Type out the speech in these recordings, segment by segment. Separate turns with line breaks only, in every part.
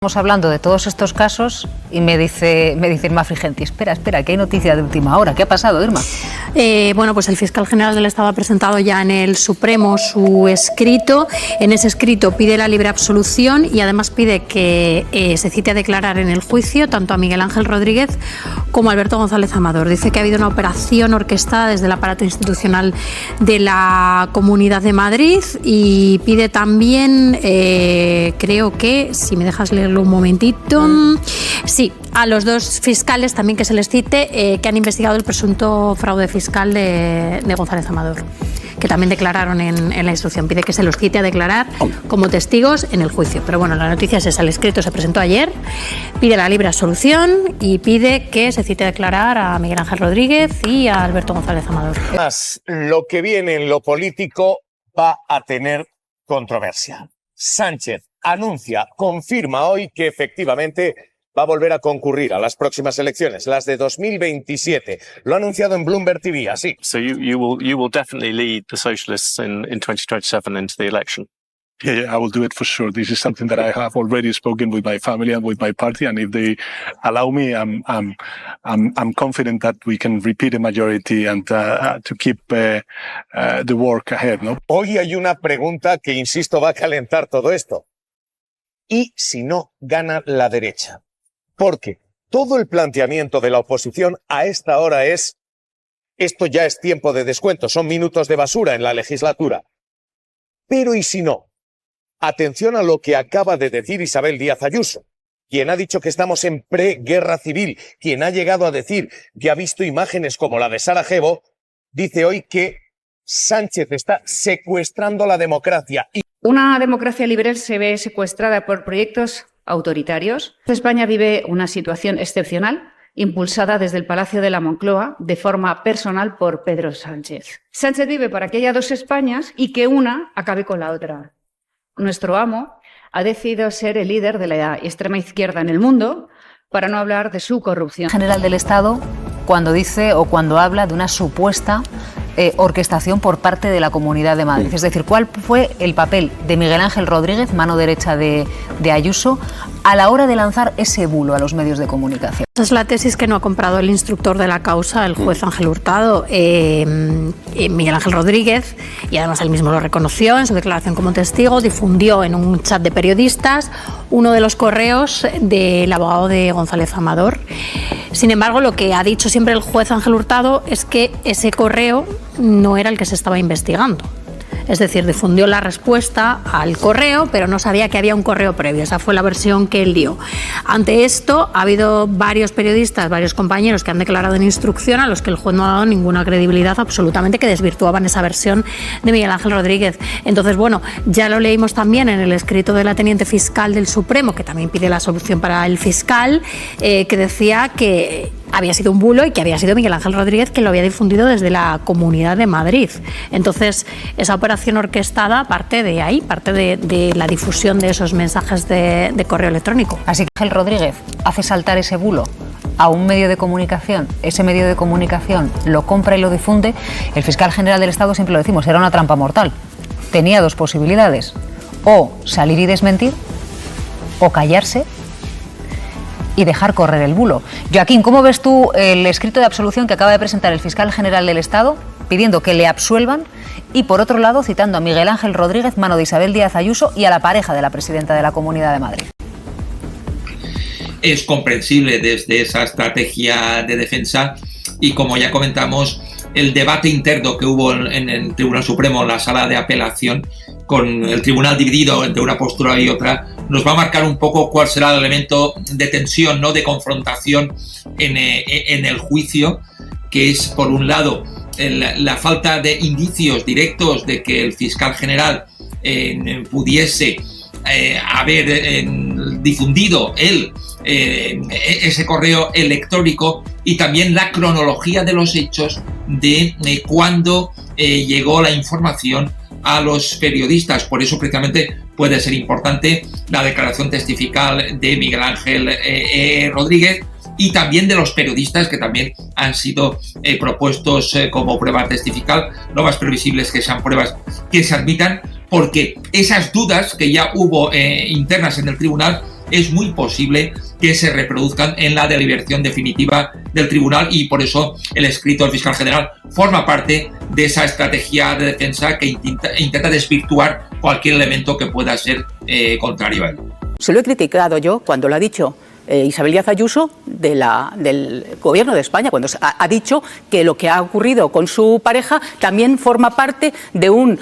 Estamos hablando de todos estos casos y me dice Irma Frigenti, espera, que hay noticia de última hora. ¿Qué ha pasado, Irma?
Bueno, pues el fiscal general del Estado ha presentado ya en el Supremo su escrito. En ese escrito pide la libre absolución y además pide que se cite a declarar en el juicio tanto a Miguel Ángel Rodríguez como a Alberto González Amador. Dice que ha habido una operación orquestada desde el aparato institucional de la Comunidad de Madrid y pide también, creo que, si me dejas leerlo un momentito, sí, a los dos fiscales también que se les cite, que han investigado el presunto fraude fiscal de González Amador, que también declararon en la instrucción. Pide que se los cite a declarar como testigos en el juicio. Pero bueno, la noticia es esa, el escrito se presentó ayer, pide la libre absolución y pide que se cite a declarar a Miguel Ángel Rodríguez y a Alberto González Amador.
Además, lo que viene en lo político va a tener controversia. Sánchez confirma hoy que efectivamente va a volver a concurrir a las próximas elecciones, las de 2027. Lo ha anunciado en Bloomberg TV, así.
So you will definitely lead the socialists in 2027 into the election.
Yeah, I will do it for sure. This is something that I have already spoken with my family and with my party, and if they allow me, I'm confident that we can repeat a majority and to keep the work ahead. No.
Hoy hay una pregunta que, insisto, va a calentar todo esto. ¿Y si no gana la derecha? Porque todo el planteamiento de la oposición a esta hora es: esto ya es tiempo de descuento, son minutos de basura en la legislatura. Pero ¿y si no? Atención a lo que acaba de decir Isabel Díaz Ayuso, quien ha dicho que estamos en preguerra civil, quien ha llegado a decir que ha visto imágenes como la de Sarajevo, dice hoy que Sánchez está secuestrando la democracia.
Una democracia liberal se ve secuestrada por proyectos autoritarios. España vive una situación excepcional, impulsada desde el Palacio de la Moncloa de forma personal por Pedro Sánchez. Sánchez vive para que haya dos Españas y que una acabe con la otra. Nuestro amo ha decidido ser el líder de la extrema izquierda en el mundo, para no hablar de su corrupción.
General del Estado, cuando dice o cuando habla de una supuesta orquestación por parte de la Comunidad de Madrid. Es decir, ¿cuál fue el papel de Miguel Ángel Rodríguez, mano derecha de Ayuso, a la hora de lanzar ese bulo a los medios de comunicación?
Esa es la tesis que no ha comprado el instructor de la causa, el juez Ángel Hurtado, Miguel Ángel Rodríguez, y además él mismo lo reconoció en su declaración como testigo, difundió en un chat de periodistas uno de los correos del abogado de González Amador. Sin embargo, lo que ha dicho siempre el juez Ángel Hurtado es que ese correo no era el que se estaba investigando. Es decir, difundió la respuesta al correo, pero no sabía que había un correo previo. Esa fue la versión que él dio. Ante esto, ha habido varios periodistas, varios compañeros que han declarado en instrucción, a los que el juez no ha dado ninguna credibilidad absolutamente, que desvirtuaban esa versión de Miguel Ángel Rodríguez. Entonces, bueno, ya lo leímos también en el escrito de la teniente fiscal del Supremo, que también pide la solución para el fiscal, que decía que había sido un bulo y que había sido Miguel Ángel Rodríguez quien lo había difundido desde la Comunidad de Madrid. Entonces, esa operación orquestada parte de ahí, parte de la difusión de esos mensajes de correo electrónico.
Así que Ángel Rodríguez hace saltar ese bulo a un medio de comunicación, ese medio de comunicación lo compra y lo difunde. El fiscal general del Estado, siempre lo decimos, era una trampa mortal. Tenía dos posibilidades: o salir y desmentir, o callarse y dejar correr el bulo. Joaquín, ¿cómo ves tú el escrito de absolución que acaba de presentar el fiscal general del Estado pidiendo que le absuelvan y, por otro lado, citando a Miguel Ángel Rodríguez, mano de Isabel Díaz Ayuso, y a la pareja de la presidenta de la Comunidad de Madrid?
Es comprensible desde esa estrategia de defensa y, como ya comentamos, el debate interno que hubo en el Tribunal Supremo, en la sala de apelación, con el tribunal dividido entre una postura y otra, nos va a marcar un poco cuál será el elemento de tensión, no de confrontación en el juicio, que es, por un lado, la falta de indicios directos de que el fiscal general pudiese haber difundido él ese correo electrónico, y también la cronología de los hechos de cuándo llegó la información a los periodistas. Por eso, precisamente, puede ser importante la declaración testifical de Miguel Ángel Rodríguez y también de los periodistas que también han sido propuestos como prueba testifical. Lo más previsible es que sean pruebas que se admitan, porque esas dudas que ya hubo internas en el tribunal es muy posible que se reproduzcan en la deliberación definitiva del tribunal, y por eso el escrito del fiscal general forma parte de esa estrategia de defensa que intenta desvirtuar cualquier elemento que pueda ser contrario a él.
Se lo he criticado yo cuando lo ha dicho Isabel Díaz Ayuso del Gobierno de España, cuando ha dicho que lo que ha ocurrido con su pareja también forma parte de un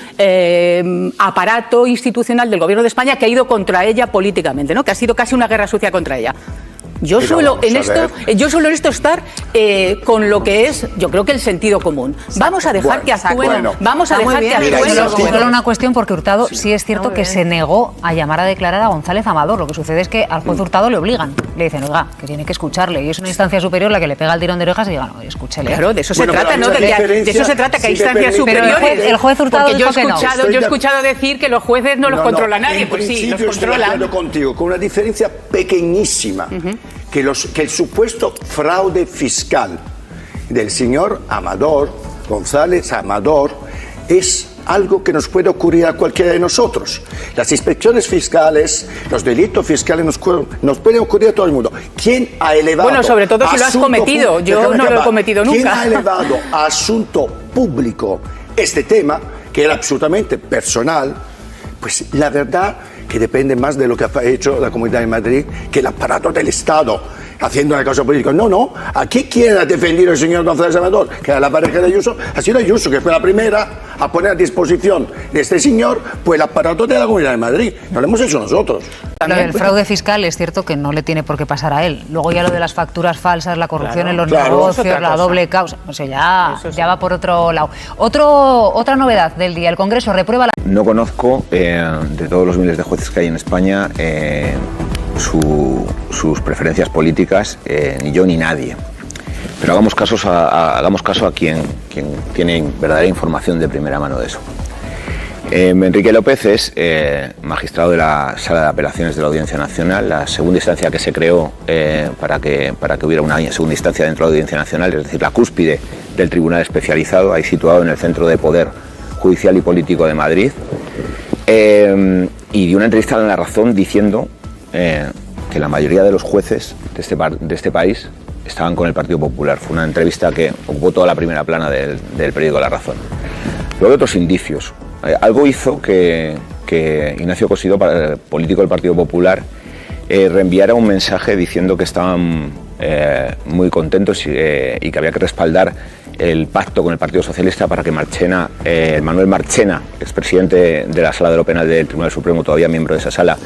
aparato institucional del Gobierno de España que ha ido contra ella políticamente, ¿no? Que ha sido casi una guerra sucia contra ella. Yo suelo en esto estar con lo que es, yo creo que el sentido común. Vamos a dejar que actúen. Vamos a dejar que actúen.
Solo una cuestión, porque Hurtado sí es cierto que se negó a llamar a declarar a González Amador. Lo que sucede es que al juez Hurtado le obligan. Le dicen, oiga, que tiene que escucharle. Y es una instancia superior la que le pega el tirón de orejas y diga, no, escúchele.
Claro, de eso se trata, ¿no? De eso se trata, que hay instancias superiores.
El juez Hurtado dijo que no.
Yo he escuchado decir que los jueces no los controla nadie. Pues sí, los controlan.
Estoy de acuerdo contigo, con una diferencia pequeñísima. Que el supuesto fraude fiscal del señor Amador, González Amador, es algo que nos puede ocurrir a cualquiera de nosotros. Las inspecciones fiscales, los delitos fiscales nos pueden ocurrir a todo el mundo. ¿Quién ha elevado?
Bueno, sobre todo si lo has cometido. Yo no lo he cometido nunca.
¿Quién ha elevado a asunto público este tema, que era absolutamente personal? Pues la verdad que depende más de lo que ha hecho la Comunidad de Madrid que el aparato del Estado haciendo una causa política. No, aquí quien ha defendido el señor González Amador, que era la pareja de Ayuso, ha sido Ayuso, que fue la primera a poner a disposición de este señor pues el aparato de la Comunidad de Madrid. No lo hemos hecho nosotros.
Lo del fraude fiscal es cierto que no le tiene por qué pasar a él. Luego ya lo de las facturas falsas, la corrupción en los negocios, la doble causa, o sea, ya va por otro lado. Otra novedad del día, el Congreso reprueba la...
No conozco de todos los miles de jueces que hay en España sus preferencias políticas, ni yo ni nadie. Pero hagamos caso a quien tiene verdadera información de primera mano de eso. Enrique López es magistrado de la Sala de Apelaciones de la Audiencia Nacional, la segunda instancia que se creó para que hubiera una segunda instancia dentro de la Audiencia Nacional, es decir, la cúspide del tribunal especializado, ahí situado en el centro de poder judicial y político de Madrid, y dio una entrevista en La Razón diciendo que la mayoría de los jueces de este país estaban con el Partido Popular. Fue una entrevista que ocupó toda la primera plana del periódico La Razón. Luego hay otros indicios. Algo hizo que Ignacio Cosidó, político del Partido Popular, reenviara un mensaje diciendo que estaban muy contentos y que había que respaldar el pacto con el Partido Socialista para que Manuel Marchena, expresidente de la Sala de lo Penal del Tribunal Supremo, todavía miembro de esa sala,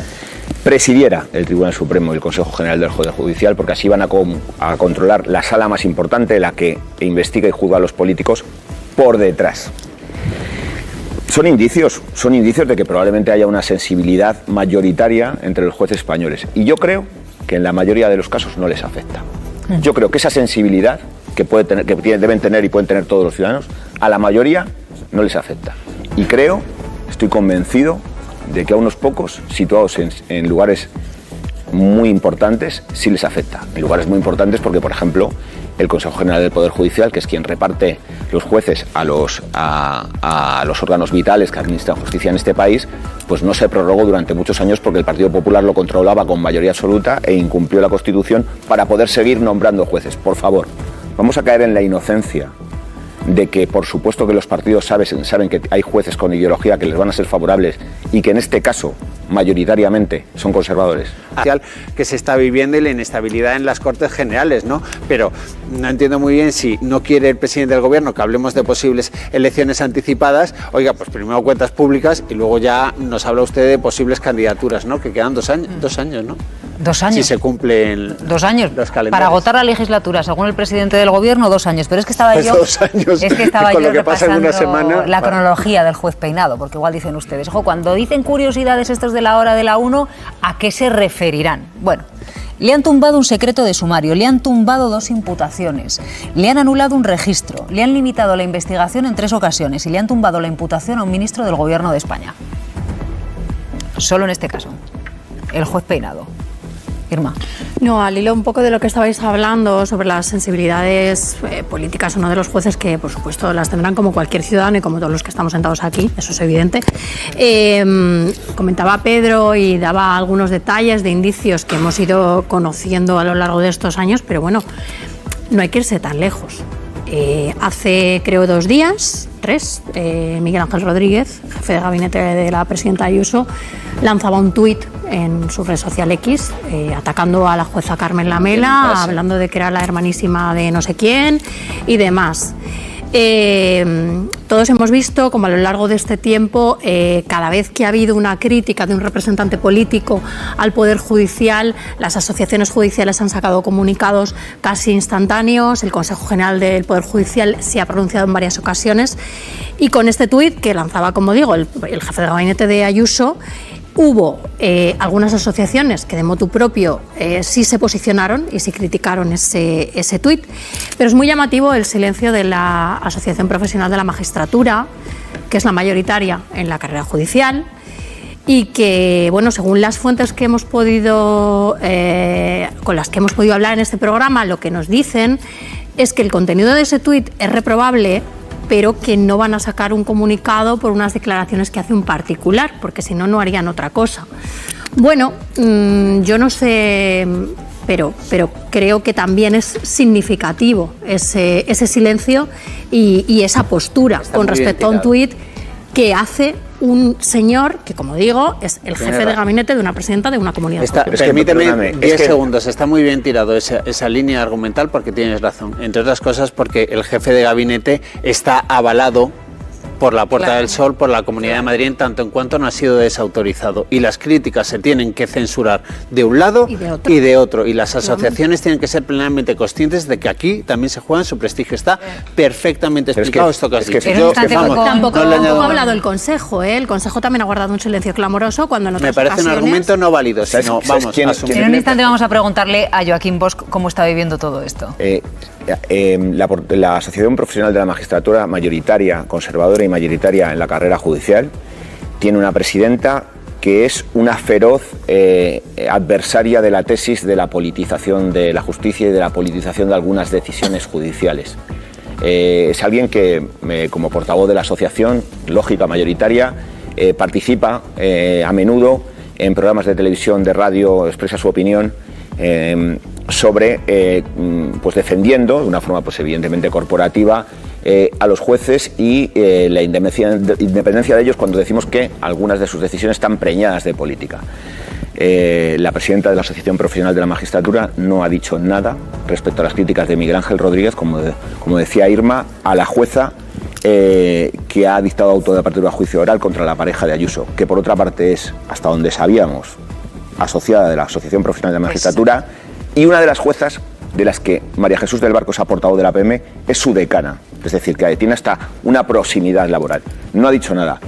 presidiera el Tribunal Supremo y el Consejo General del Poder Judicial, porque así van a controlar la sala más importante, la que investiga y juzga a los políticos, por detrás. Son indicios de que probablemente haya una sensibilidad mayoritaria entre los jueces españoles. Y yo creo que en la mayoría de los casos no les afecta. Yo creo que esa sensibilidad que deben tener y pueden tener todos los ciudadanos, a la mayoría no les afecta. Y estoy convencido de que a unos pocos, situados en lugares muy importantes, sí les afecta. En lugares muy importantes porque, por ejemplo, el Consejo General del Poder Judicial, que es quien reparte los jueces a los órganos vitales que administran justicia en este país, pues no se prorrogó durante muchos años porque el Partido Popular lo controlaba con mayoría absoluta e incumplió la Constitución para poder seguir nombrando jueces. Por favor, vamos a caer en la inocencia de que, por supuesto, que los partidos saben que hay jueces con ideología que les van a ser favorables y que en este caso mayoritariamente son conservadores.
Que se está viviendo y la inestabilidad en las Cortes Generales, ¿no? Pero no entiendo muy bien si no quiere el presidente del gobierno que hablemos de posibles elecciones anticipadas. Oiga, pues primero cuentas públicas y luego ya nos habla usted de posibles candidaturas, ¿no? Que quedan 2 años, ¿no?
2 años.
Si se cumplen
2 años.
Los calendarios.
Para agotar la legislatura, según el presidente del gobierno, 2 años. Pero es que estaba yo
2 años.
Es que estaba
con
yo
lo que pasa en una semana,
la cronología del juez Peinado, porque igual dicen ustedes, ojo, cuando dicen curiosidades estos de la hora de la 1, ¿a qué se referirán? Bueno, le han tumbado un secreto de sumario, le han tumbado 2 imputaciones, le han anulado un registro, le han limitado la investigación en 3 ocasiones y le han tumbado la imputación a un ministro del Gobierno de España. Solo en este caso, el juez Peinado. Irma.
No, al hilo un poco de lo que estabais hablando sobre las sensibilidades políticas o no de los jueces, que por supuesto las tendrán como cualquier ciudadano y como todos los que estamos sentados aquí, eso es evidente. Comentaba Pedro y daba algunos detalles de indicios que hemos ido conociendo a lo largo de estos años, pero bueno, no hay que irse tan lejos. Hace, creo, 2 días, 3, Miguel Ángel Rodríguez, jefe de gabinete de la presidenta Ayuso, lanzaba un tuit en su red social X, atacando a la jueza Carmen Lamela, hablando de que era la hermanísima de no sé quién y demás. Todos hemos visto como a lo largo de este tiempo, cada vez que ha habido una crítica de un representante político al Poder Judicial, las asociaciones judiciales han sacado comunicados casi instantáneos, el Consejo General del Poder Judicial se ha pronunciado en varias ocasiones, y con este tuit que lanzaba, como digo, el jefe de gabinete de Ayuso, hubo algunas asociaciones que de motu propio sí se posicionaron y sí criticaron ese tuit, pero es muy llamativo el silencio de la Asociación Profesional de la Magistratura, que es la mayoritaria en la carrera judicial, y que, bueno, según las fuentes que hemos podido, con las que hemos podido hablar en este programa, lo que nos dicen es que el contenido de ese tuit es reprobable, pero que no van a sacar un comunicado por unas declaraciones que hace un particular, porque si no, no harían otra cosa. Bueno, yo no sé, pero creo que también es significativo ese silencio y esa postura con respecto a un tuit que hace un señor que, como digo, es el jefe de gabinete de una presidenta de una comunidad.
Permíteme 10 segundos, está muy bien tirado esa línea argumental, porque tienes razón, entre otras cosas porque el jefe de gabinete está avalado por la Puerta del Sol, por la Comunidad de Madrid, en tanto en cuanto no ha sido desautorizado. Y las críticas se tienen que censurar de un lado y de otro. Y las asociaciones tienen que ser plenamente conscientes de que aquí también se juega en su prestigio. Está perfectamente explicado esto que has dicho.
Tampoco ha hablado el Consejo, ¿eh? El Consejo también ha guardado un silencio clamoroso cuando en otras ocasiones...
Me parece un argumento no válido. Sino, vamos,
en un instante vamos a preguntarle a Joaquín Bosch cómo está viviendo todo esto.
La Asociación Profesional de la Magistratura, mayoritaria, conservadora y mayoritaria en la carrera judicial, tiene una presidenta que es una feroz adversaria de la tesis de la politización de la justicia y de la politización de algunas decisiones judiciales. Es alguien que, como portavoz de la asociación, lógica mayoritaria, participa a menudo en programas de televisión, de radio, expresa su opinión sobre, pues defendiendo de una forma pues evidentemente corporativa a los jueces y la independencia de ellos, cuando decimos que algunas de sus decisiones están preñadas de política. La presidenta de la Asociación Profesional de la Magistratura no ha dicho nada respecto a las críticas de Miguel Ángel Rodríguez, como decía Irma, a la jueza que ha dictado auto de apertura a juicio oral contra la pareja de Ayuso, que por otra parte es, hasta donde sabíamos, asociada de la Asociación Profesional de la Magistratura, y una de las juezas de las que María Jesús del Barco es portavoz de la PM es su decana, es decir, que tiene hasta una proximidad laboral. No ha dicho nada.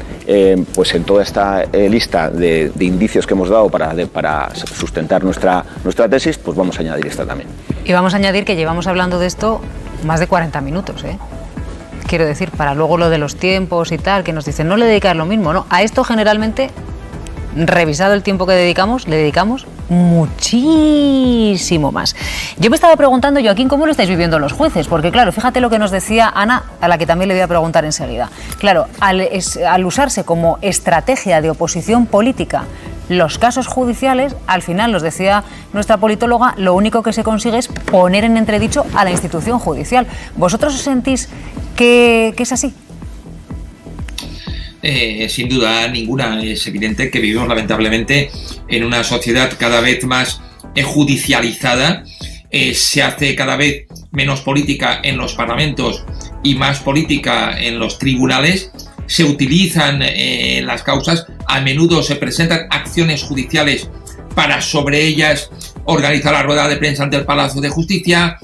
Pues en toda esta lista de indicios que hemos dado para sustentar nuestra tesis, pues vamos a añadir esta también.
Y vamos a añadir que llevamos hablando de esto más de 40 minutos, ¿eh? Quiero decir, para luego lo de los tiempos y tal, que nos dicen no le dedicas lo mismo, ¿no? A esto generalmente, revisado el tiempo que dedicamos, le dedicamos muchísimo más. Yo me estaba preguntando, Joaquín, ¿cómo lo estáis viviendo los jueces? Porque claro, fíjate lo que nos decía Ana, a la que también le voy a preguntar enseguida. Claro, al usarse como estrategia de oposición política los casos judiciales, al final, nos decía nuestra politóloga, lo único que se consigue es poner en entredicho a la institución judicial. ¿Vosotros os sentís que es así?
Sin duda ninguna. Es evidente que vivimos lamentablemente en una sociedad cada vez más judicializada. Se hace cada vez menos política en los parlamentos y más política en los tribunales. Se utilizan las causas, a menudo se presentan acciones judiciales para sobre ellas organizar la rueda de prensa ante el Palacio de Justicia,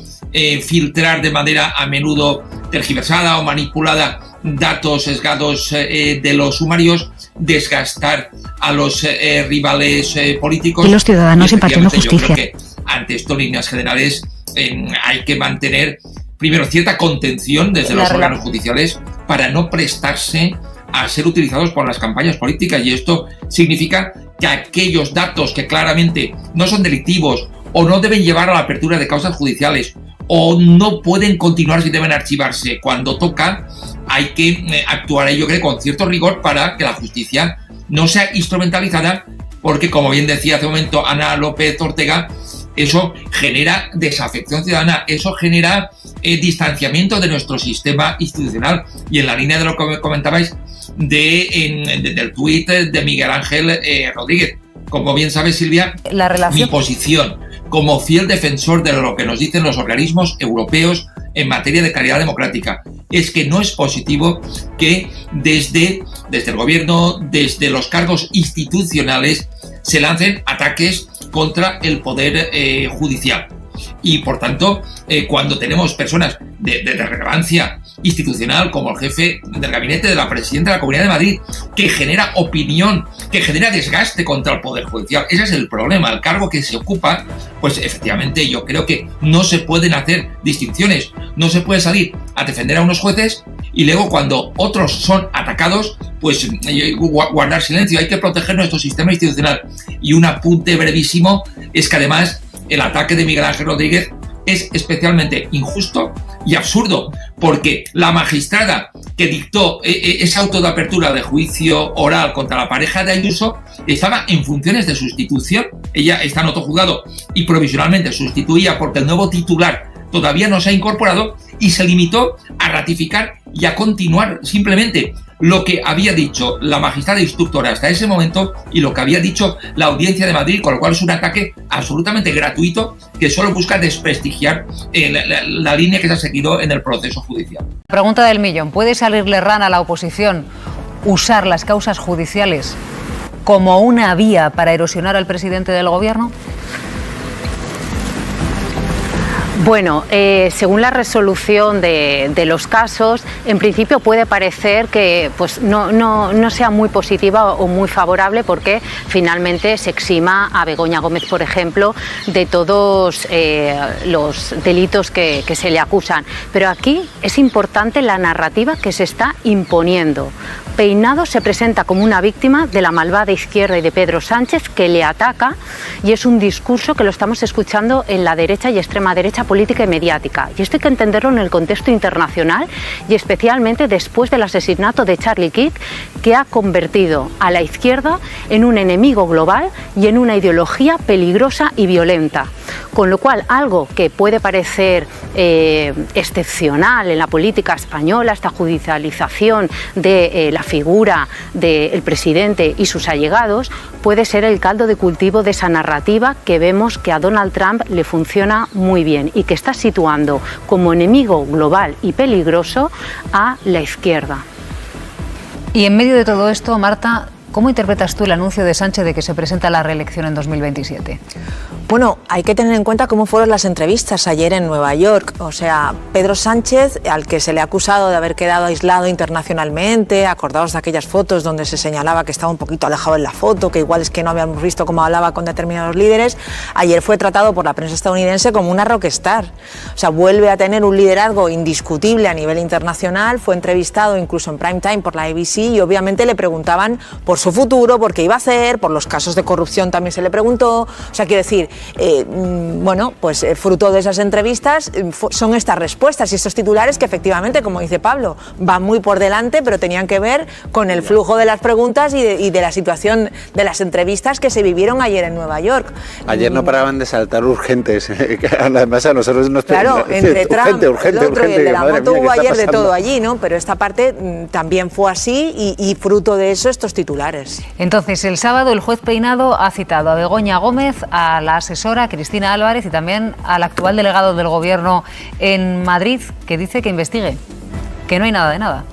filtrar de manera a menudo tergiversada o manipulada datos sesgados de los sumarios, desgastar a los rivales políticos.
Y los ciudadanos impartiendo justicia.
Yo creo que ante esto, en líneas generales, hay que mantener primero cierta contención desde los órganos judiciales para no prestarse a ser utilizados por las campañas políticas, y esto significa que aquellos datos que claramente no son delictivos o no deben llevar a la apertura de causas judiciales o no pueden continuar si deben archivarse cuando toca, hay que actuar, yo creo, con cierto rigor para que la justicia no sea instrumentalizada, porque, como bien decía hace un momento Ana López Ortega, eso genera desafección ciudadana, eso genera distanciamiento de nuestro sistema institucional. Y en la línea de lo que comentabais del tuit de Miguel Ángel Rodríguez, como bien sabe Silvia, mi posición como fiel defensor de lo que nos dicen los organismos europeos en materia de calidad democrática es que no es positivo que desde el gobierno, desde los cargos institucionales, se lancen ataques contra el poder judicial. Y por tanto, cuando tenemos personas de relevancia institucional como el jefe del gabinete de la presidenta de la Comunidad de Madrid, que genera opinión, que genera desgaste contra el poder judicial, ese es el problema. El cargo que se ocupa, pues efectivamente yo creo que no se pueden hacer distinciones, no se puede salir a defender a unos jueces y luego cuando otros son atacados, pues guardar silencio. Hay que proteger nuestro sistema institucional. Y un apunte brevísimo es que además el ataque de Miguel Ángel Rodríguez es especialmente injusto y absurdo, porque la magistrada que dictó ese auto de apertura de juicio oral contra la pareja de Ayuso estaba en funciones de sustitución. Ella está en otro juzgado y provisionalmente sustituía porque el nuevo titular todavía no se ha incorporado, y se limitó a ratificar y a continuar simplemente lo que había dicho la magistrada instructora hasta ese momento y lo que había dicho la Audiencia de Madrid, con lo cual es un ataque absolutamente gratuito que solo busca desprestigiar la línea que se ha seguido en el proceso judicial.
Pregunta del millón: ¿puede salirle rana a la oposición usar las causas judiciales como una vía para erosionar al presidente del gobierno?
Bueno, según la resolución de los casos, en principio puede parecer que pues, no sea muy positiva o muy favorable, porque finalmente se exima a Begoña Gómez, por ejemplo, de todos los delitos que se le acusan. Pero aquí es importante la narrativa que se está imponiendo. Peinado se presenta como una víctima de la malvada izquierda y de Pedro Sánchez, que le ataca, y es un discurso que lo estamos escuchando en la derecha y extrema derecha política y mediática. Y esto hay que entenderlo en el contexto internacional y especialmente después del asesinato de Charlie Kirk, que ha convertido a la izquierda en un enemigo global y en una ideología peligrosa y violenta. Con lo cual, algo que puede parecer excepcional en la política española, esta judicialización de la figura del presidente y sus allegados, puede ser el caldo de cultivo de esa narrativa que vemos que a Donald Trump le funciona muy bien y que está situando como enemigo global y peligroso a la izquierda.
Y en medio de todo esto, Marta, ¿cómo interpretas tú el anuncio de Sánchez de que se presenta a la reelección en 2027?
Bueno, hay que tener en cuenta cómo fueron las entrevistas ayer en Nueva York. O sea, Pedro Sánchez, al que se le ha acusado de haber quedado aislado internacionalmente, acordaos de aquellas fotos donde se señalaba que estaba un poquito alejado en la foto, que igual es que no habíamos visto cómo hablaba con determinados líderes, ayer fue tratado por la prensa estadounidense como una rockstar. O sea, vuelve a tener un liderazgo indiscutible a nivel internacional, fue entrevistado incluso en prime time por la ABC y obviamente le preguntaban por su futuro, por qué iba a hacer, por los casos de corrupción también se le preguntó. O sea, quiero decir, bueno, pues fruto de esas entrevistas son estas respuestas y estos titulares que efectivamente, como dice Pablo, van muy por delante, pero tenían que ver con el flujo de las preguntas y de la situación de las entrevistas que se vivieron ayer en Nueva York.
Ayer no paraban de saltar urgentes. Además a nosotros nos
claro, entre Trump,
urgente,
el otro y el de la moto, hubo ayer
pasando?
De todo allí, ¿no? Pero esta parte también fue así y fruto de eso estos titulares.
Entonces, el sábado el juez Peinado ha citado a Begoña Gómez, a la asesora Cristina Álvarez y también al actual delegado del Gobierno en Madrid, que dice que investigue, que no hay nada de nada.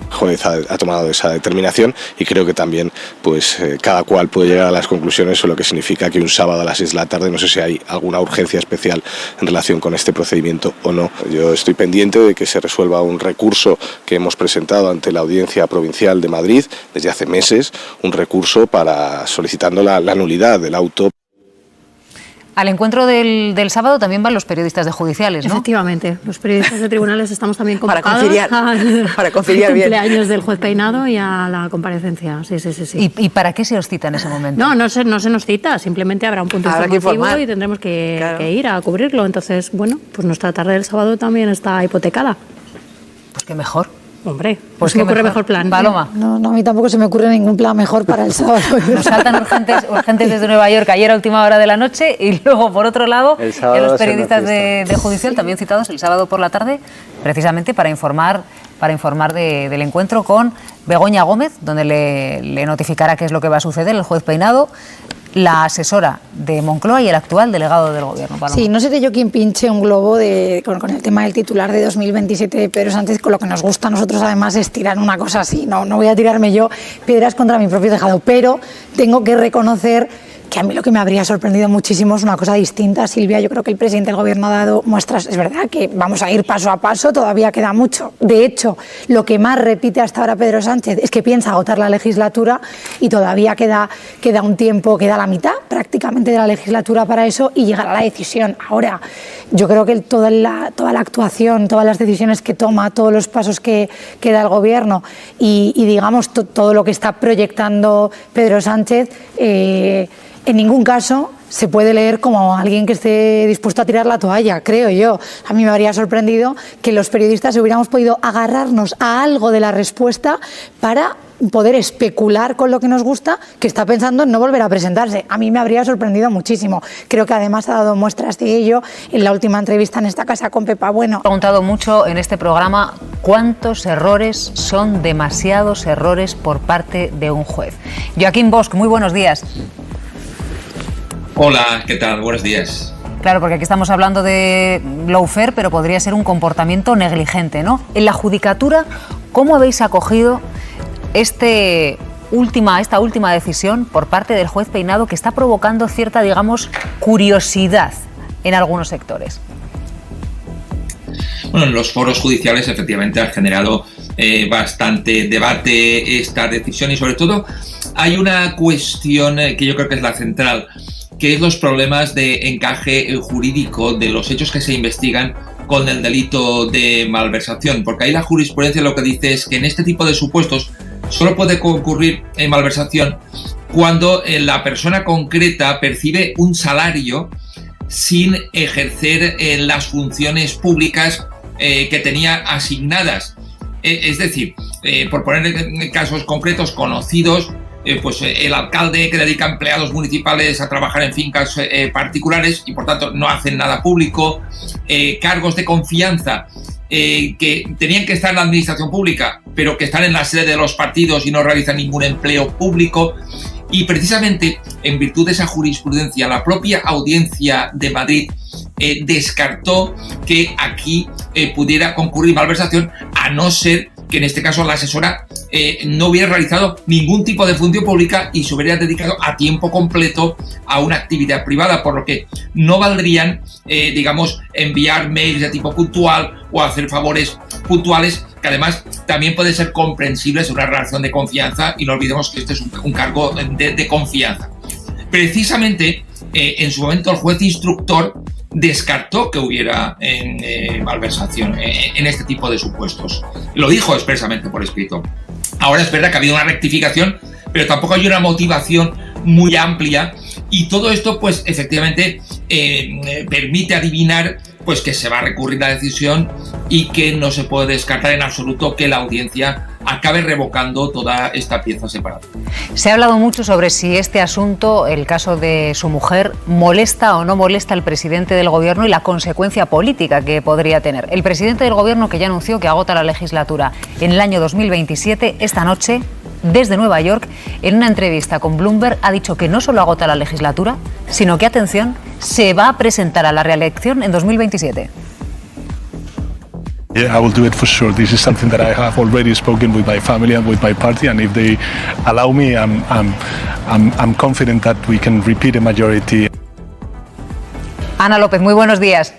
El juez ha tomado esa determinación y creo que también pues cada cual puede llegar a las conclusiones sobre lo que significa que un sábado a las 6 de la tarde, no sé si hay alguna urgencia especial en relación con este procedimiento o no. Yo estoy pendiente de que se resuelva un recurso que hemos presentado ante la Audiencia Provincial de Madrid desde hace meses, un recurso para solicitando la nulidad del auto.
Al encuentro del sábado también van los periodistas de judiciales, ¿no?
Efectivamente, los periodistas de tribunales estamos también convocados
para conciliar bien.
Cumpleaños del juez Peinado y a la comparecencia. Sí.
¿Y para qué se os cita en ese momento?
No se nos cita, simplemente habrá un punto informativo y tendremos que ir a cubrirlo. Entonces, bueno, pues nuestra tarde del sábado también está hipotecada.
Pues qué mejor.
Hombre, pues se me ocurre mejor plan.
Paloma.
No, a mí tampoco se me ocurre ningún plan mejor para el sábado.
Nos saltan urgentes desde Nueva York ayer a última hora de la noche y luego, por otro lado, los periodistas de judicial también citados el sábado por la tarde, precisamente para informar del encuentro con Begoña Gómez, donde le notificará qué es lo que va a suceder el juez Peinado, la asesora de Moncloa y el actual delegado del Gobierno. Paloma.
Sí, no seré yo quien pinche un globo con el tema del titular de 2027 de Pedro Sánchez, con lo que nos gusta a nosotros además es tirar una cosa así. No voy a tirarme yo piedras contra mi propio tejado, pero tengo que reconocer que a mí lo que me habría sorprendido muchísimo es una cosa distinta, Silvia. Yo creo que el presidente del Gobierno ha dado muestras, es verdad que vamos a ir paso a paso, todavía queda mucho. De hecho, lo que más repite hasta ahora Pedro Sánchez es que piensa agotar la legislatura y todavía queda un tiempo, queda la mitad prácticamente de la legislatura para eso y llegar a la decisión. Ahora, yo creo que toda la actuación, todas las decisiones que toma, todos los pasos que da el Gobierno y digamos, todo lo que está proyectando Pedro Sánchez, en ningún caso se puede leer como alguien que esté dispuesto a tirar la toalla, creo yo. A mí me habría sorprendido que los periodistas hubiéramos podido agarrarnos a algo de la respuesta para poder especular con lo que nos gusta, que está pensando en no volver a presentarse. A mí me habría sorprendido muchísimo. Creo que además ha dado muestras de ello en la última entrevista en esta casa con Pepa Bueno.
He preguntado mucho en este programa cuántos errores son demasiados errores por parte de un juez. Joaquín Bosch, muy buenos días.
Hola, ¿qué tal? Buenos días.
Claro, porque aquí estamos hablando de lawfare, pero podría ser un comportamiento negligente, ¿no? En la judicatura, ¿cómo habéis acogido esta última decisión por parte del juez Peinado que está provocando cierta, digamos, curiosidad en algunos sectores?
Bueno, en los foros judiciales efectivamente ha generado bastante debate esta decisión y sobre todo hay una cuestión que yo creo que es la central, que es los problemas de encaje jurídico de los hechos que se investigan con el delito de malversación, porque ahí la jurisprudencia lo que dice es que en este tipo de supuestos solo puede concurrir en malversación cuando la persona concreta percibe un salario sin ejercer las funciones públicas que tenía asignadas. Es decir, por poner casos concretos conocidos, pues el alcalde que dedica empleados municipales a trabajar en fincas particulares y por tanto no hacen nada público, cargos de confianza que tenían que estar en la administración pública pero que están en la sede de los partidos y no realizan ningún empleo público. Y precisamente en virtud de esa jurisprudencia la propia Audiencia de Madrid descartó que aquí pudiera concurrir malversación, a no ser que en este caso la asesora no hubiera realizado ningún tipo de función pública y se hubiera dedicado a tiempo completo a una actividad privada, por lo que no valdrían, digamos, enviar mails de tipo puntual o hacer favores puntuales, que además también puede ser comprensible en una relación de confianza, y no olvidemos que este es un cargo de confianza. Precisamente, en su momento el juez instructor descartó que hubiera malversación en este tipo de supuestos. Lo dijo expresamente por escrito. Ahora es verdad que ha habido una rectificación, pero tampoco hay una motivación muy amplia, y todo esto pues efectivamente permite adivinar pues que se va a recurrir la decisión y que no se puede descartar en absoluto que la audiencia acabe revocando toda esta pieza separada.
Se ha hablado mucho sobre si este asunto, el caso de su mujer, molesta o no molesta al presidente del Gobierno y la consecuencia política que podría tener. El presidente del Gobierno, que ya anunció que agota la legislatura en el año 2027, esta noche, desde Nueva York, en una entrevista con Bloomberg, ha dicho que no solo agota la legislatura, sino que, atención, se va a presentar a la reelección en 2027.
Yeah, I will do it for sure. This is something that I have already spoken with my family and with my party, and if they allow me, I'm confident that we can repeat a majority.
Ana López, muy buenos días.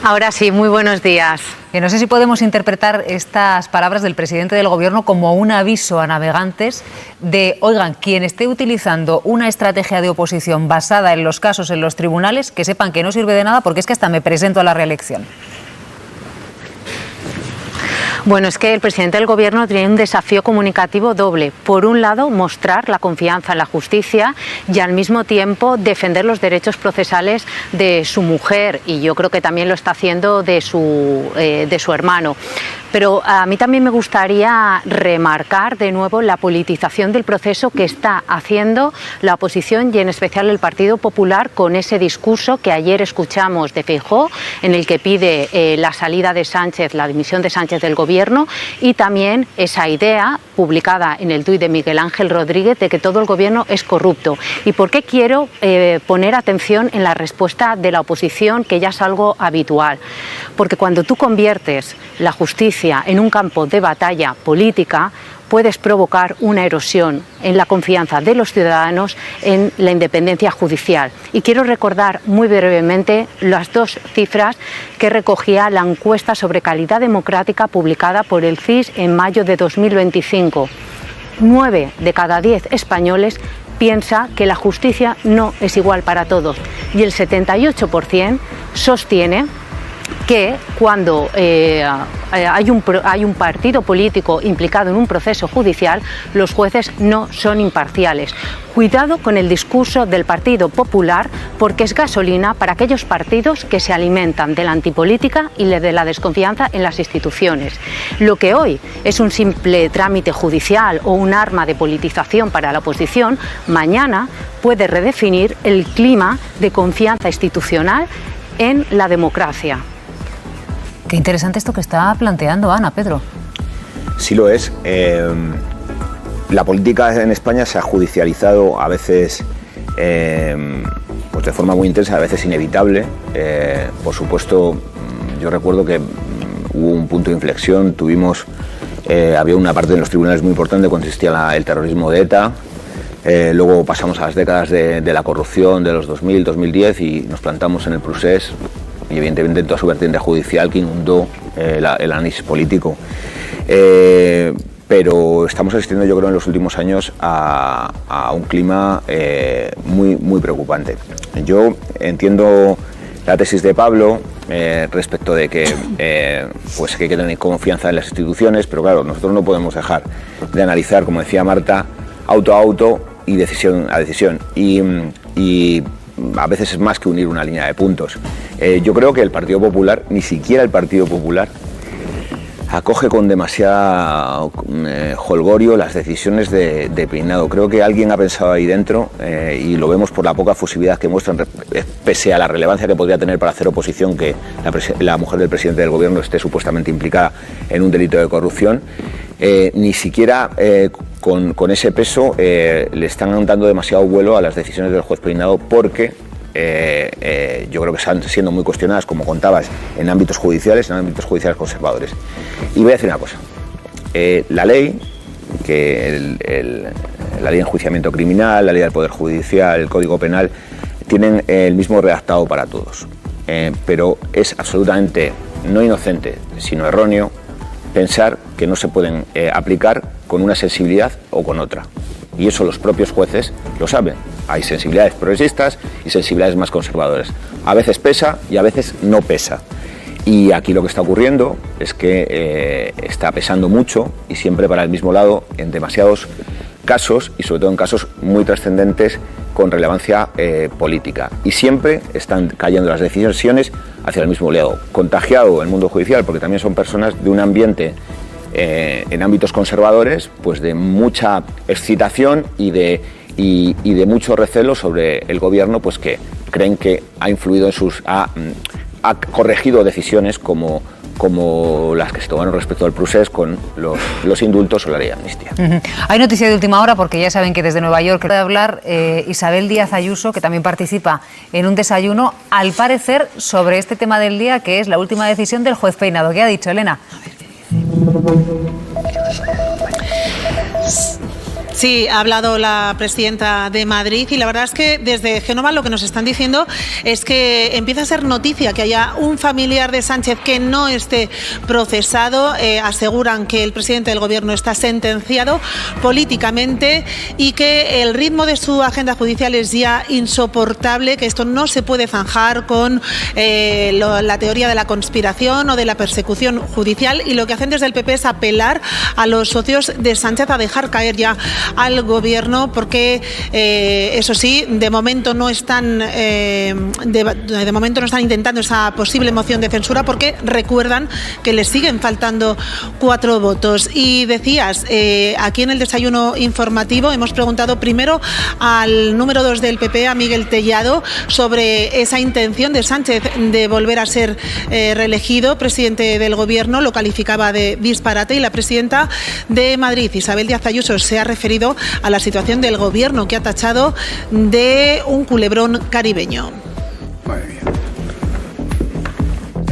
Ahora sí, muy buenos días.
Que no sé si podemos interpretar estas palabras del presidente del Gobierno como un aviso a navegantes de, oigan, quien esté utilizando una estrategia de oposición basada en los casos en los tribunales, que sepan que no sirve de nada porque es que hasta me presento a la reelección.
Bueno, es que el presidente del Gobierno tiene un desafío comunicativo doble. Por un lado, mostrar la confianza en la justicia y al mismo tiempo defender los derechos procesales de su mujer, y yo creo que también lo está haciendo de su hermano. Pero a mí también me gustaría remarcar de nuevo la politización del proceso que está haciendo la oposición y en especial el Partido Popular con ese discurso que ayer escuchamos de Feijóo, en el que pide la salida de Sánchez, la dimisión de Sánchez del Gobierno, y también esa idea publicada en el tuit de Miguel Ángel Rodríguez de que todo el Gobierno es corrupto. ¿Y por qué quiero poner atención en la respuesta de la oposición, que ya es algo habitual? Porque cuando tú conviertes la justicia en un campo de batalla política, puedes provocar una erosión en la confianza de los ciudadanos en la independencia judicial. Y quiero recordar muy brevemente las dos cifras que recogía la encuesta sobre calidad democrática publicada por el CIS en mayo de 2025. 9 de cada 10 españoles piensa que la justicia no es igual para todos y el 78% sostiene que cuando hay un partido político implicado en un proceso judicial, los jueces no son imparciales. Cuidado con el discurso del Partido Popular, porque es gasolina para aquellos partidos que se alimentan de la antipolítica y de la desconfianza en las instituciones. Lo que hoy es un simple trámite judicial o un arma de politización para la oposición, mañana puede redefinir el clima de confianza institucional en la democracia.
Qué interesante esto que está planteando Ana, Pedro.
Sí lo es. La política en España se ha judicializado a veces pues de forma muy intensa, a veces inevitable. Por supuesto, yo recuerdo que hubo un punto de inflexión, había una parte de los tribunales muy importante cuando existía el terrorismo de ETA. Luego pasamos a las décadas de la corrupción de los 2000, 2010 y nos plantamos en el procés y evidentemente en toda su vertiente judicial que inundó el análisis político. Pero estamos asistiendo, yo creo, en los últimos años a un clima muy, muy preocupante. Yo entiendo la tesis de Pablo respecto de que, pues que hay que tener confianza en las instituciones, pero claro, nosotros no podemos dejar de analizar, como decía Marta, auto a auto y decisión a decisión. Y a veces es más que unir una línea de puntos. Yo creo que el Partido Popular, ni siquiera el Partido Popular, acoge con demasiado jolgorio las decisiones de Peinado. Creo que alguien ha pensado ahí dentro y lo vemos por la poca fusividad que muestran, pese a la relevancia que podría tener para hacer oposición que la mujer del presidente del Gobierno esté supuestamente implicada en un delito de corrupción. Ni siquiera con ese peso le están dando demasiado vuelo a las decisiones del juez Peinado porque yo creo que están siendo muy cuestionadas, como contabas, en ámbitos judiciales conservadores. Y voy a decir una cosa, la ley, la ley de enjuiciamiento criminal, la ley del Poder Judicial, el Código Penal, tienen el mismo redactado para todos, pero es absolutamente no inocente, sino erróneo pensar que no se pueden aplicar con una sensibilidad o con otra. Y eso los propios jueces lo saben. Hay sensibilidades progresistas y sensibilidades más conservadoras. A veces pesa y a veces no pesa. Y aquí lo que está ocurriendo es que está pesando mucho y siempre para el mismo lado en demasiados casos y sobre todo en casos muy trascendentes con relevancia política. Y siempre están cayendo las decisiones hacia el mismo lado. Contagiado el mundo judicial porque también son personas de un ambiente en ámbitos conservadores, pues de mucha excitación y de mucho recelo sobre el gobierno, pues que creen que ha influido ha corregido decisiones como las que se tomaron respecto al procés con los indultos o la ley de amnistía.
Hay noticia de última hora porque ya saben que desde Nueva York puede hablar Isabel Díaz Ayuso, que también participa en un desayuno, al parecer sobre este tema del día, que es la última decisión del juez Peinado. ¿Qué ha dicho, Elena?
Sí, ha hablado la presidenta de Madrid y la verdad es que desde Génova lo que nos están diciendo es que empieza a ser noticia que haya un familiar de Sánchez que no esté procesado. Aseguran que el presidente del Gobierno está sentenciado políticamente y que el ritmo de su agenda judicial es ya insoportable, que esto no se puede zanjar con la teoría de la conspiración o de la persecución judicial, y lo que hacen desde el PP es apelar a los socios de Sánchez a dejar caer ya al Gobierno, porque eso sí, de momento no están intentando esa posible moción de censura, porque recuerdan que les siguen faltando 4 votos. Y decías, aquí en el desayuno informativo hemos preguntado primero al número 2 del PP, a Miguel Tellado, sobre esa intención de Sánchez de volver a ser reelegido presidente del Gobierno. Lo calificaba de disparate, y la presidenta de Madrid, Isabel Díaz Ayuso, se ha referido a la situación del Gobierno, que ha tachado de un culebrón caribeño.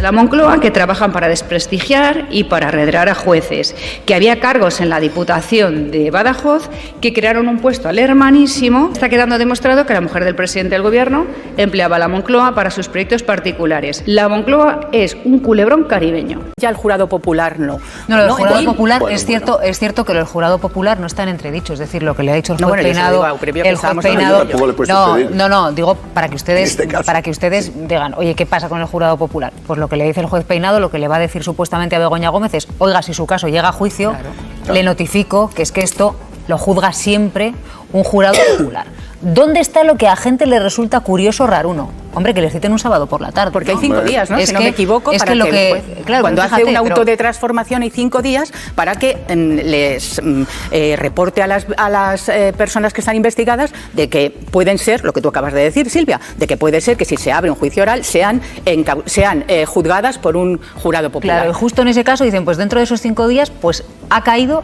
La Moncloa, que trabajan para desprestigiar y para arredrar a jueces, que había cargos en la Diputación de Badajoz que crearon un puesto al hermanísimo. Está quedando demostrado que la mujer del presidente del Gobierno empleaba la Moncloa para sus proyectos particulares. La Moncloa es un culebrón caribeño.
Ya el jurado popular no.
No, lo del jurado popular es cierto que lo del jurado popular no está en entredicho, es decir, lo que le ha dicho el juez Peinado, digo para que ustedes digan, oye, ¿qué pasa con el jurado popular? Pues lo que le dice el juez Peinado, lo que le va a decir supuestamente a Begoña Gómez es, oiga, si su caso llega a juicio, le notifico que es que esto lo juzga siempre un jurado popular. ¿Dónde está lo que a gente le resulta curioso, raruno? Hombre, que les citen un sábado por la tarde.
Porque hay 5 días, ¿no? Si no me equivoco,
es
para
que lo
que el juez, cuando hace un auto de transformación hay 5 días para que les reporte a las personas que están investigadas de que pueden ser, lo que tú acabas de decir, Silvia, de que puede ser que si se abre un juicio oral sean juzgadas por un jurado popular.
Claro, y justo en ese caso dicen, pues dentro de esos 5 días, pues ha caído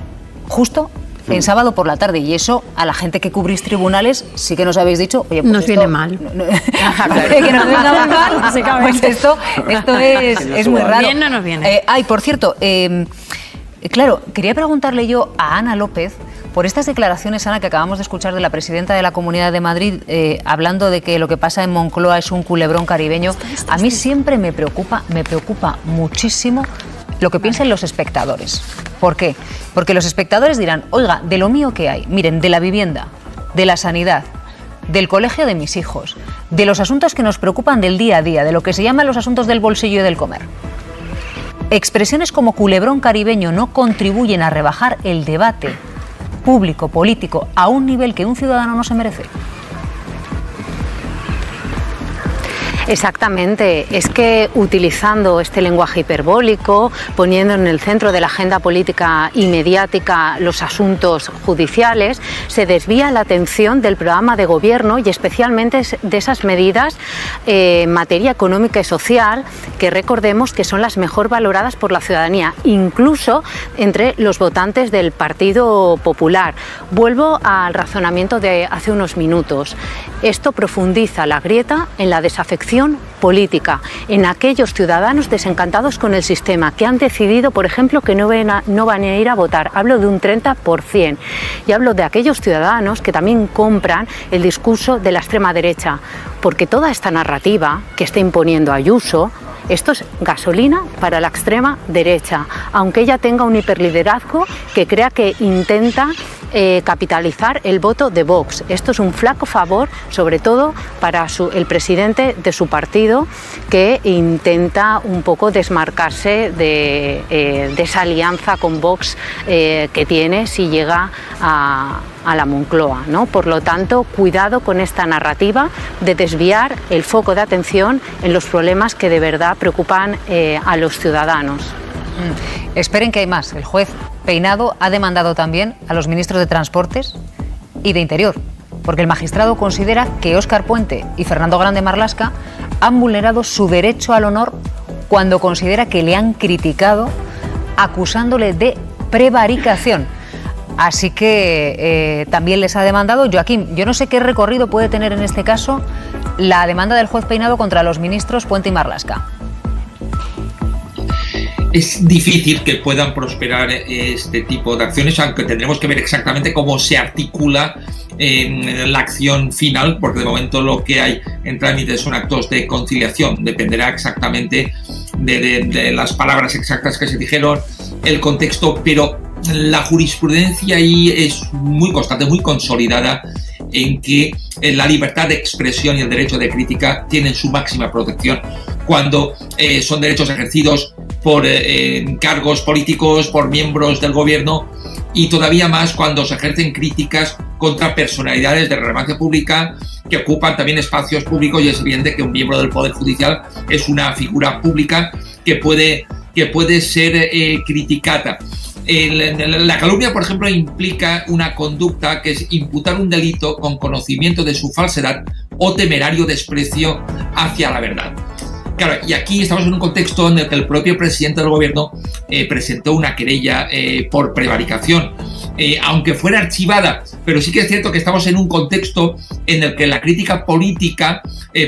justo en sábado por la tarde, y eso a la gente que cubrís tribunales sí que nos habéis dicho, oye, pues
nos viene mal.
Que nos venga mal, pues esto es muy raro.
Bien no nos viene.
Por cierto, claro, quería preguntarle yo a Ana López por estas declaraciones, Ana, que acabamos de escuchar de la presidenta de la Comunidad de Madrid, hablando de que lo que pasa en Moncloa es un culebrón caribeño. A mí siempre me preocupa muchísimo lo que piensen los espectadores. ¿Por qué? Porque los espectadores dirán, oiga, de lo mío que hay, miren, de la vivienda, de la sanidad, del colegio de mis hijos, de los asuntos que nos preocupan del día a día, de lo que se llaman los asuntos del bolsillo y del comer. Expresiones como culebrón caribeño no contribuyen a rebajar el debate público, político, a un nivel que un ciudadano no se merece.
Exactamente, es que utilizando este lenguaje hiperbólico, poniendo en el centro de la agenda política y mediática los asuntos judiciales, se desvía la atención del programa de gobierno y especialmente de esas medidas en materia económica y social que recordemos que son las mejor valoradas por la ciudadanía, incluso entre los votantes del Partido Popular. Vuelvo al razonamiento de hace unos minutos. Esto profundiza la grieta en la desafección política, en aquellos ciudadanos desencantados con el sistema, que han decidido, por ejemplo, que no van a ir a votar. Hablo de un 30%. Y hablo de aquellos ciudadanos que también compran el discurso de la extrema derecha, porque toda esta narrativa que está imponiendo Ayuso, esto es gasolina para la extrema derecha, aunque ella tenga un hiperliderazgo que crea que intenta capitalizar el voto de Vox. Esto es un flaco favor, sobre todo para el presidente de su partido, que intenta un poco desmarcarse de esa alianza con Vox que tiene si llega a la Moncloa, ¿no? Por lo tanto, cuidado con esta narrativa de desviar el foco de atención en los problemas que de verdad preocupan a los ciudadanos.
Esperen que hay más. El juez Peinado ha demandado también a los ministros de Transportes y de Interior, porque el magistrado considera que Óscar Puente y Fernando Grande Marlaska han vulnerado su derecho al honor cuando considera que le han criticado acusándole de prevaricación. Así que también les ha demandado. Joaquín, yo no sé qué recorrido puede tener en este caso la demanda del juez Peinado contra los ministros Puente y Marlaska.
es difícil que puedan prosperar este tipo de acciones, aunque tendremos que ver exactamente cómo se articula en la acción final, porque de momento lo que hay en trámite son actos de conciliación. Dependerá exactamente de las palabras exactas que se dijeron, el contexto, pero la jurisprudencia ahí es muy constante, muy consolidada, en que la libertad de expresión y el derecho de crítica tienen su máxima protección cuando son derechos ejercidos por cargos políticos, por miembros del gobierno, y todavía más cuando se ejercen críticas contra personalidades de relevancia pública que ocupan también espacios públicos, y es evidente que un miembro del Poder Judicial es una figura pública que puede ser criticada. La calumnia, por ejemplo, implica una conducta que es imputar un delito con conocimiento de su falsedad o temerario desprecio hacia la verdad. Claro, y aquí estamos en un contexto en el que el propio presidente del gobierno presentó una querella por prevaricación, aunque fuera archivada, pero sí que es cierto que estamos en un contexto en el que la crítica política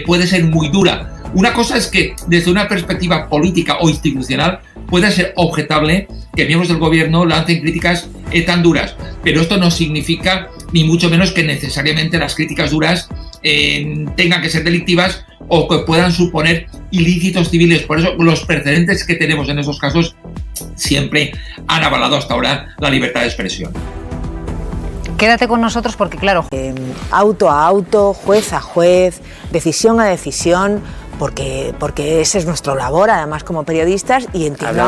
puede ser muy dura. Una cosa es que desde una perspectiva política o institucional puede ser objetable que miembros del gobierno lancen críticas tan duras, pero esto no significa ni mucho menos que necesariamente las críticas duras tengan que ser delictivas o que puedan suponer ilícitos civiles. Por eso los precedentes que tenemos en esos casos siempre han avalado hasta ahora la libertad de expresión.
Quédate con nosotros porque, claro,
auto a auto, juez a juez, decisión a decisión, porque ese es nuestro labor, además, como periodistas, y entiendo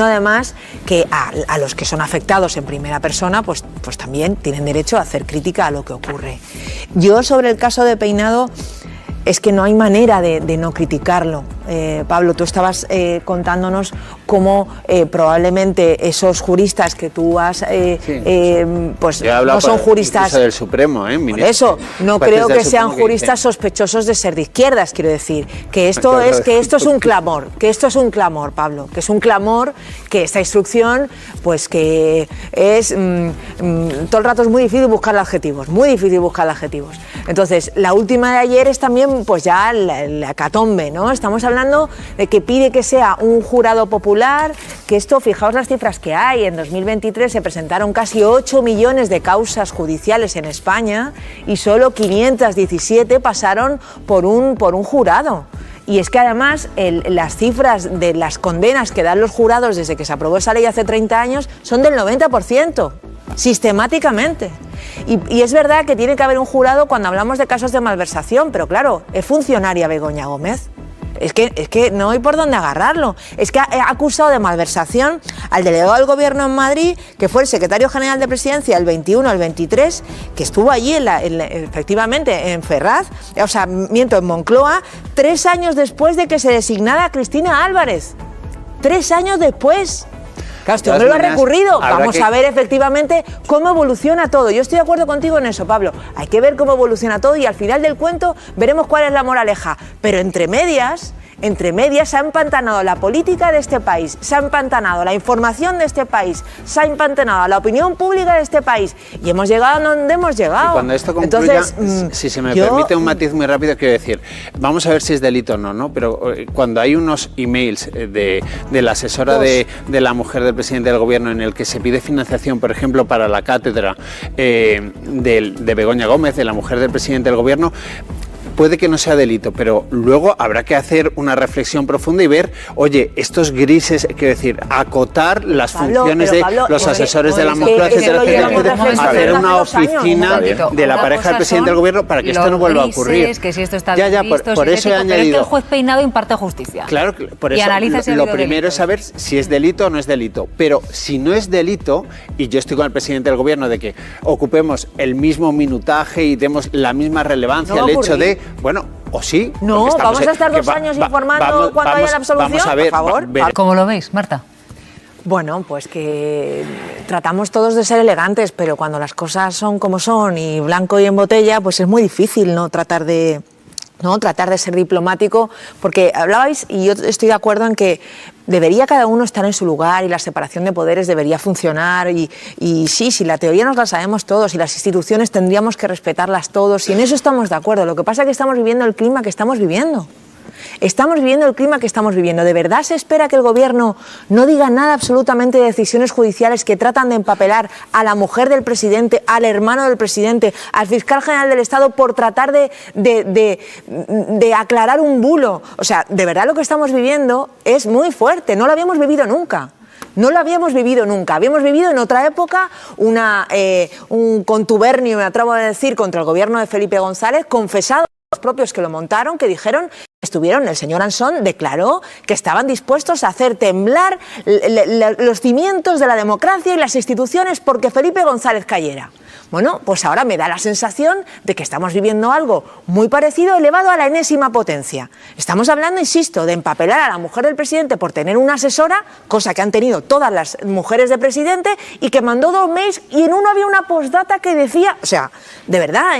además que a los que son afectados en primera persona, pues también tienen derecho a hacer crítica a lo que ocurre. Yo, sobre el caso de Peinado, es que no hay manera de no criticarlo. Pablo, tú estabas contándonos cómo probablemente esos juristas que tú has, pues no son juristas
del Supremo,
por eso no creo que sean juristas sospechosos de ser de izquierdas, quiero decir, que esto es un clamor, Pablo, que es un clamor, que esta instrucción, pues que es todo el rato es muy difícil buscar adjetivos, Entonces, la última de ayer es también, pues ya la hecatombe, ¿no? Estamos hablando de que pide que sea un jurado popular, que esto, fijaos las cifras que hay, en 2023 se presentaron casi 8 millones de causas judiciales en España y solo 517 pasaron por un jurado. Y es que además las cifras de las condenas que dan los jurados desde que se aprobó esa ley hace 30 años son del 90%, sistemáticamente. Y es verdad que tiene que haber un jurado cuando hablamos de casos de malversación, pero claro, es funcionaria Begoña Gómez. Es que no hay por dónde agarrarlo. Es que ha acusado de malversación al delegado del gobierno en Madrid, que fue el secretario general de Presidencia el 21 al 23, que estuvo allí efectivamente en Ferraz, en Moncloa, 3 años después de que se designara a Cristina Álvarez. 3 años después. Claro, este hombre lo ha recurrido. Vamos a ver efectivamente cómo evoluciona todo. Yo estoy de acuerdo contigo en eso, Pablo. Hay que ver cómo evoluciona todo y al final del cuento veremos cuál es la moraleja. Pero entre medias se ha empantanado la política de este país, se ha empantanado la información de este país, se ha empantanado la opinión pública de este país y hemos llegado a donde hemos llegado.
Y cuando esto concluya, si se me permite un matiz muy rápido, quiero decir, vamos a ver si es delito o no, ¿no? Pero cuando hay unos emails de la asesora de la mujer del presidente del gobierno en el que se pide financiación, por ejemplo, para la cátedra de Begoña Gómez, de la mujer del presidente del gobierno, puede que no sea delito, pero luego habrá que hacer una reflexión profunda y ver, oye, estos grises, quiero decir, acotar las funciones de los asesores de la mujer, hacer una oficina de la pareja del presidente del gobierno para que esto no vuelva a ocurrir.
Que si esto está por eso he añadido. Pero es que el juez Peinado imparte justicia.
Claro, por eso lo primero es saber si es delito o no es delito. Pero si no es delito, y yo estoy con el presidente del gobierno de que ocupemos el mismo minutaje y demos la misma relevancia al hecho de, bueno, o sí.
No, vamos a estar 2 años informando cuando haya la absolución,
vamos a ver,
por favor.
¿Cómo lo veis, Marta?
Bueno, pues que tratamos todos de ser elegantes, pero cuando las cosas son como son y blanco y en botella, pues es muy difícil tratar de ser diplomático, porque hablabais, y yo estoy de acuerdo en que debería cada uno estar en su lugar y la separación de poderes debería funcionar y sí, si la teoría nos la sabemos todos y las instituciones tendríamos que respetarlas todos y en eso estamos de acuerdo. Lo que pasa es que estamos viviendo el clima que estamos viviendo. Estamos viviendo el clima que estamos viviendo. ¿De verdad se espera que el Gobierno no diga nada absolutamente de decisiones judiciales que tratan de empapelar a la mujer del presidente, al hermano del presidente, al fiscal general del Estado por tratar de aclarar un bulo? O sea, de verdad lo que estamos viviendo es muy fuerte, no lo habíamos vivido nunca. No lo habíamos vivido nunca. Habíamos vivido en otra época un contubernio, me atrevo a decir, contra el gobierno de Felipe González, confesado por los propios que lo montaron, que dijeron, el señor Ansón declaró que estaban dispuestos a hacer temblar los cimientos de la democracia y las instituciones porque Felipe González cayera. Bueno, pues ahora me da la sensación de que estamos viviendo algo muy parecido, elevado a la enésima potencia. Estamos hablando, insisto, de empapelar a la mujer del presidente por tener una asesora, cosa que han tenido todas las mujeres de presidente, y que mandó 2 mails y en uno había una postdata que decía, o sea, de verdad,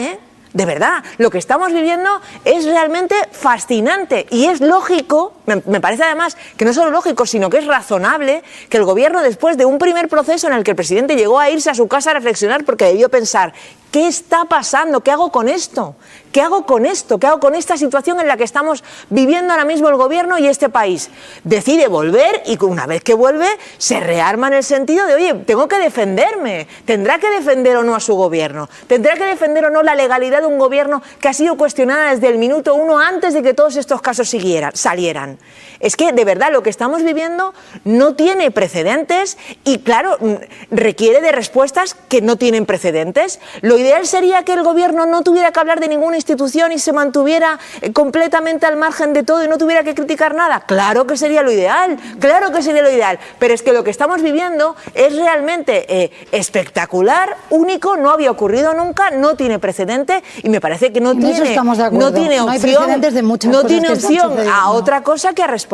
de verdad, lo que estamos viviendo es realmente fascinante y es lógico, me parece además que no solo lógico, sino que es razonable que el gobierno, después de un primer proceso en el que el presidente llegó a irse a su casa a reflexionar porque debió pensar, ¿qué está pasando? ¿Qué hago con esto? ¿Qué hago con esto? ¿Qué hago con esta situación en la que estamos viviendo ahora mismo el gobierno y este país? Decide volver y una vez que vuelve se rearma en el sentido de, oye, tengo que defenderme. ¿Tendrá que defender o no a su gobierno? ¿Tendrá que defender o no la legalidad de un gobierno que ha sido cuestionada desde el minuto 1 antes de que todos estos casos salieran? Es que, de verdad, lo que estamos viviendo no tiene precedentes y, claro, requiere de respuestas que no tienen precedentes. Lo ideal sería que el gobierno no tuviera que hablar de ninguna institución y se mantuviera completamente al margen de todo y no tuviera que criticar nada. Claro que sería lo ideal, pero es que lo que estamos viviendo es realmente espectacular, único, no había ocurrido nunca, no tiene precedente y me parece que no tiene opción a otra cosa que a responder.